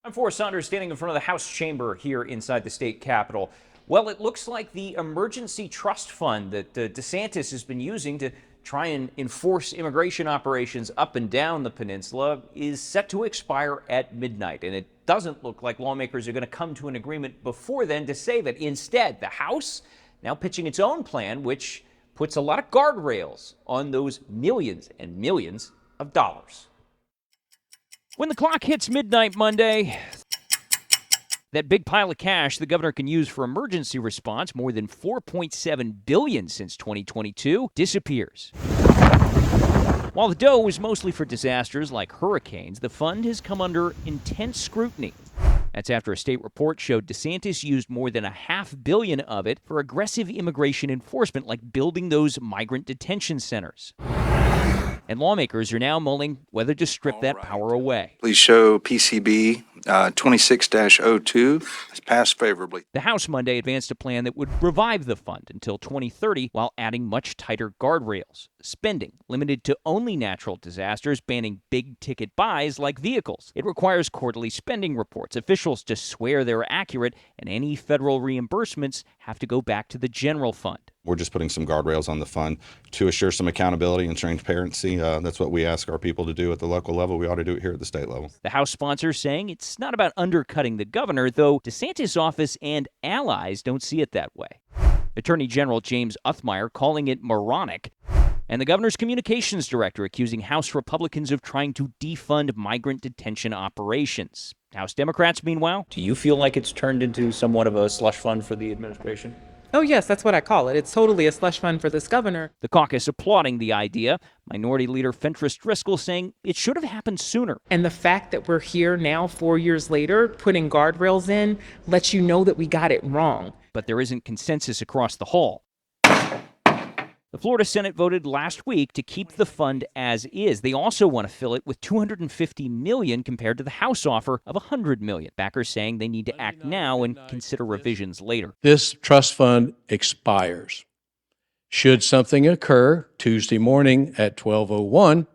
I'm Forrest Saunders, standing in front of the House chamber here inside the state capitol. Well, it looks like the emergency trust fund that DeSantis has been using to try and enforce immigration operations up and down the peninsula is set to expire at midnight. And it doesn't look like lawmakers are going to come to an agreement before then to save it. Instead, the House now pitching its own plan, which puts a lot of guardrails on those millions and millions of dollars. When the clock hits midnight Monday, that big pile of cash the governor can use for emergency response, more than $4.7 billion since 2022, disappears. While the dough was mostly for disasters like hurricanes, the fund has come under intense scrutiny. That's after a state report showed DeSantis used more than $500 million of it for aggressive immigration enforcement, like building those migrant detention centers. And lawmakers are now mulling whether to strip that power away. Please show PCB 26-02 has passed favorably. The House Monday advanced a plan that would revive the fund until 2030 while adding much tighter guardrails. Spending limited to only natural disasters, banning big-ticket buys like vehicles. It requires quarterly spending reports. Officials just swear they're accurate, and any federal reimbursements have to go back to the general fund. We're just putting some guardrails on the fund to assure some accountability and transparency. That's what we ask our people to do at the local level. We ought to do it here at the state level. The House sponsor saying it's not about undercutting the governor, though DeSantis' office and allies don't see it that way. Attorney General James Uthmire calling it moronic, and the governor's communications director accusing House Republicans of trying to defund migrant detention operations. House Democrats, meanwhile, do you feel like it's turned into somewhat of a slush fund for the administration? Oh, yes, that's what I call it. It's totally a slush fund for this governor. The caucus applauding the idea. Minority Leader Fentress Driscoll saying it should have happened sooner. And the fact that we're here now, 4 years later, putting guardrails in, lets you know that we got it wrong. But there isn't consensus across the hall. The Florida Senate voted last week to keep the fund as is. They also want to fill it with $250 million compared to the House offer of $100 million. Backers saying they need to act now and consider revisions later. This trust fund expires. Should something occur Tuesday morning at 12:01,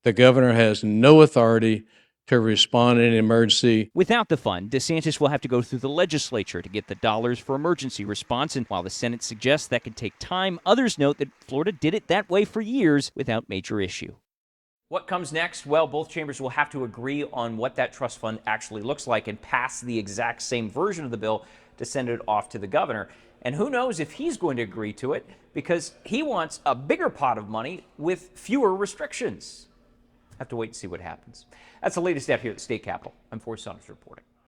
the governor has no authority to respond in an emergency. Without the fund, DeSantis will have to go through the legislature to get the dollars for emergency response, and while the Senate suggests that could take time, others note that Florida did it that way for years without major issue. What comes next? Well, both chambers will have to agree on what that trust fund actually looks like and pass the exact same version of the bill to send it off to the governor. And who knows if he's going to agree to it, because he wants a bigger pot of money with fewer restrictions. Have to wait and see what happens. That's the latest step here at the state capitol. I'm Forrest Saunders reporting.